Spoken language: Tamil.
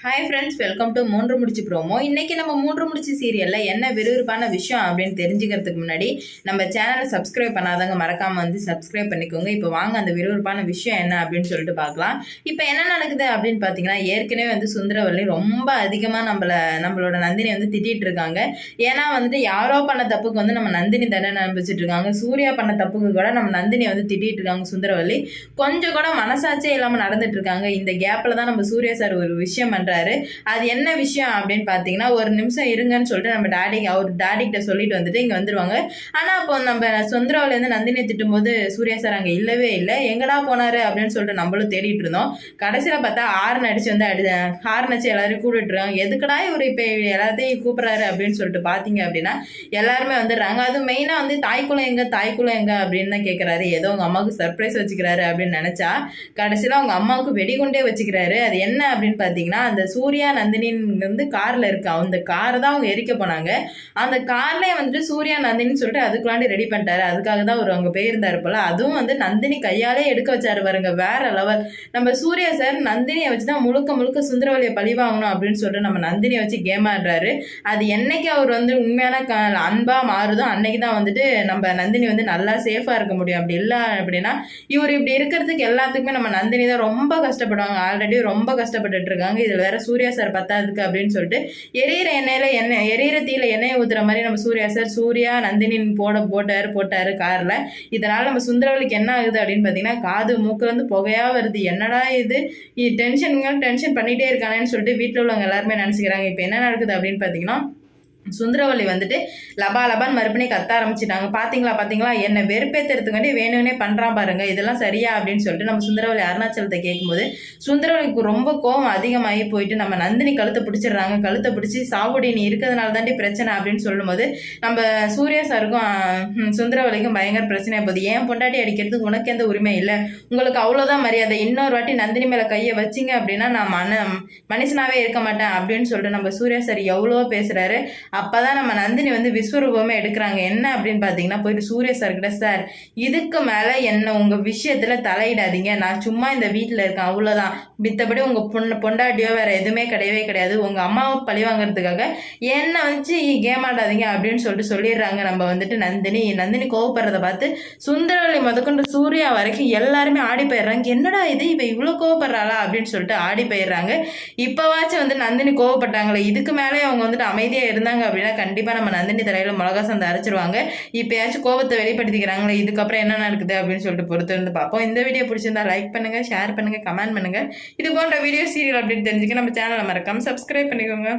ஹாய் ஃப்ரெண்ட்ஸ், வெல்கம் டு மூன்று முடிச்சு ப்ரோமோ. இன்னைக்கு நம்ம மூன்று முடிச்சு சீரியல்ல என்ன விறுவிறுப்பான விஷயம் அப்படின்னு தெரிஞ்சுக்கிறதுக்கு முன்னாடி நம்ம சேனலை சப்ஸ்கிரைப் பண்ணாதவங்க மறக்காம வந்து சப்ஸ்கிரைப் பண்ணிக்கோங்க. இப்போ வாங்க அந்த விறுவிறுப்பான விஷயம் என்ன அப்படின்னு சொல்லிட்டு பார்க்கலாம். இப்போ என்ன நடக்குது அப்படின்னு பார்த்தீங்கன்னா, ஏற்கனவே வந்து சுந்தரவல்லி ரொம்ப அதிகமாக நம்மளோட நந்தினி வந்து திட்டிட்டு இருக்காங்க. ஏன்னா வந்துட்டு யாரோ பண்ண தப்புக்கு வந்து நம்ம நந்தினி தண்டனை அனுப்பிச்சிட்டு இருக்காங்க. சூர்யா பண்ண தப்புக்கு கூட நம்ம நந்தினி வந்து திட்டிட்டு இருக்காங்க. சுந்தரவல்லி கொஞ்சம் கூட மனசாட்சியே இல்லாமல் நடந்துட்டு இருக்காங்க. இந்த கேப்ல தான் நம்ம சூர்யா சார் ஒரு விஷயம் பண்றாரு. அது என்ன விஷயம் அப்படின்னு பாத்தீங்கன்னா, ஒரு நிமிஷம் இருங்கன்னு சொல்லிட்டு நம்ம அவர் டாடி கிட்ட சொல்லிட்டு வந்துட்டு இங்க வந்துருவாங்க. ஆனா அப்போ நம்ம சுந்தரவல்லி இருந்து நந்தினியை திட்டும் போது சூர்யா சார் அங்க இல்லவே இல்லை. எங்கடா போனாரு அப்படின்னு சொல்லிட்டு நம்மளும் தேடிட்டு இருந்தோம். கடைசியில பார்த்தா ஹார்ன் அடிச்சு வந்து ஹார்ன் அடிச்சு எல்லாரையும் கூப்பிட்டு இருக்காங்க. எதுக்கடா இவர் இப்ப எல்லாத்தையும் கூப்பிடுறாரு அப்படின்னு சொல்லிட்டு பாத்தீங்க அப்படின்னா எல்லாருமே வந்துடுறாங்க. அது மெயினா வந்து தாய்க்குளம் எங்க அப்படின்னு தான் கேட்கறாரு. ஏதோ உங்க அம்மாவுக்கு சர்ப்ரைஸ் வச்சுக்கிறாரு அப்படின்னு நினைச்சா கடைசியில அவங்க அம்மாவுக்கு வெடிகுண்டே வச்சுக்கிறாரு. அது என்ன அப்படின்னு பாத்தீங்கன்னா, அந்த சூர்யா நந்தினின்னு வந்து கார்ல இருக்கு. அந்த காரை தான் அவங்க எரிக்க போனாங்க. அந்த கார்லயே வந்துட்டு சூர்யா நந்தினின்னு சொல்லிட்டு அதுக்குள்ளாண்டி ரெடி பண்ணிட்டாரு. அதுக்காக தான் அவர் அங்க போயிருந்தாரு போல. அதுவும் வந்து நந்தினி கையாலே எடுக்க வச்சாரு பாருங்க, வேற லெவல். நம்ம சூர்யா சார் நந்தினியை வச்சுதான் முழுக்க முழுக்க சுந்தரவல்லியை பழி வாங்கணும் அப்படின்னு சொல்லிட்டு நம்ம நந்தினியை வச்சு கேம் ஆடுறாரு. அது என்னைக்கு அவர் வந்து உண்மையான அன்பா மாறுதோ அன்னைக்கு தான் வந்துட்டு நம்ம நந்தினி வந்து நல்லா சேஃபா இருக்க முடியும். அப்படி இல்லை அப்படின்னா இவர் இப்படி இருக்கிறதுக்கு எல்லாத்துக்குமே நம்ம நந்தினி தான் ரொம்ப கஷ்டப்படுவாங்க. ஆல்ரெடி ரொம்ப கஷ்டப்பட்டுட்டு இருக்காங்க. இதுல வேற சூர்யா சார் பத்தாதுக்கு அப்படின்னு சொல்லிட்டு எரியிற தீயில எண்ணெயை ஊத்துற மாதிரி நம்ம சூர்யா நந்தினின் போட்டாரு கார்ல. இதனால நம்ம சுந்தரவல்லிக்கு என்ன ஆகுது அப்படின்னு பாத்தீங்கன்னா, காது மூக்குல இருந்து புகையா வருது. என்னடா இது டென்ஷன் பண்ணிட்டே இருக்கானேன்னு சொல்லிட்டு வீட்டுல உள்ளவங்க எல்லாருமே நினைச்சுக்கிறாங்க. இப்ப என்ன நடக்குது அப்படின்னு பாத்தீங்கன்னா, சுந்தரவல்லி வந்துட்டு லபான்னு மறுபடியும் கத்த ஆரம்பிச்சிட்டாங்க. பாத்தீங்களா என்ன வெறுப்பேத்துறதுக்காண்டி வேணும்னே பண்றான் பாருங்க, இதெல்லாம் சரியா அப்படின்னு சொல்லிட்டு நம்ம சுந்தரவல்லி அருணாச்சலத்தை கேட்கும்போது சுந்தரவல்லிக்கு ரொம்ப கோவம் அதிகமாகி போயிட்டு நம்ம நந்தினி கழுத்தை பிடிச்சிடுறாங்க. கழுத்தை பிடிச்சி சாவுடி நீ இருக்கிறதுனால தாண்டி பிரச்சனை அப்படின்னு சொல்லும்போது நம்ம சூர்யா சாருக்கும் சுந்தரவல்லிக்கும் பயங்கர பிரச்சனை போகுது. ஏன் பொண்டாட்டி அடிக்கிறதுக்கு உனக்கு எந்த உரிமை இல்லை, உங்களுக்கு அவ்வளவுதான் மரியாதை, இன்னொரு வாட்டி நந்தினி மேல கையை வச்சிங்க அப்படின்னா நான் மனுஷனாவே இருக்க மாட்டேன் அப்படின்னு சொல்லிட்டு நம்ம சூர்யா சார் எவ்வளவோ பேசுறாரு. அப்பதான் நம்ம நந்தினி வந்து விஸ்வரூபமே எடுக்கிறாங்க. என்ன அப்படின்னு பாத்தீங்கன்னா, போயிட்டு சூர்யா சார் கிட்ட, சார் இதுக்கு மேல என்ன உங்க விஷயத்துல தலையிடாதீங்க, நான் சும்மா இந்த வீட்டுல இருக்கேன் அவ்வளவுதான், மித்தபடி உங்க பொண்டாட்டியோ வேற எதுவுமே கிடையாது, உங்க அம்மாவை பழி வாங்குறதுக்காக என்ன வச்சு கேம் ஆடாதீங்க அப்படின்னு சொல்லிட்டு சொல்லிடுறாங்க. நம்ம வந்துட்டு நந்தினி கோவப்படுறத பார்த்து சுந்தரவல்லி முதற்கொண்டு சூர்யா வரைக்கும் எல்லாருமே ஆடி போயிடுறாங்க. என்னடா இது இவ இவ்வளவு கோவப்படுறாளா அப்படின்னு சொல்லிட்டு ஆடி போயிடுறாங்க. இப்பவாச்சும் வந்து நந்தினி கோவப்பட்டாங்களே, இதுக்கு மேலே அவங்க வந்துட்டு அமைதியா இருந்தாங்க அப்படின்னா கண்டிப்பா நம்ம நந்தினி தலையில மிளகா சந்தை அரைச்சிருவாங்க. இப்பயாச்சும் கோபத்தை வெளிப்படுத்திக்கிறாங்களே, இதுக்கப்புறம் என்ன நடக்குது அப்படின்னு சொல்லிட்டு பொறுத்து இருந்து பார்ப்போம். இந்த வீடியோ பிடிச்சிருந்தா லைக் பண்ணுங்க, ஷேர் பண்ணுங்க, கமெண்ட் பண்ணுங்க. இது போன்ற வீடியோ சீரியல் அப்படின்னு தெரிஞ்சுக்க நம்ம சேனலை மறக்காம சப்ஸ்கிரைப் பண்ணிக்கோங்க.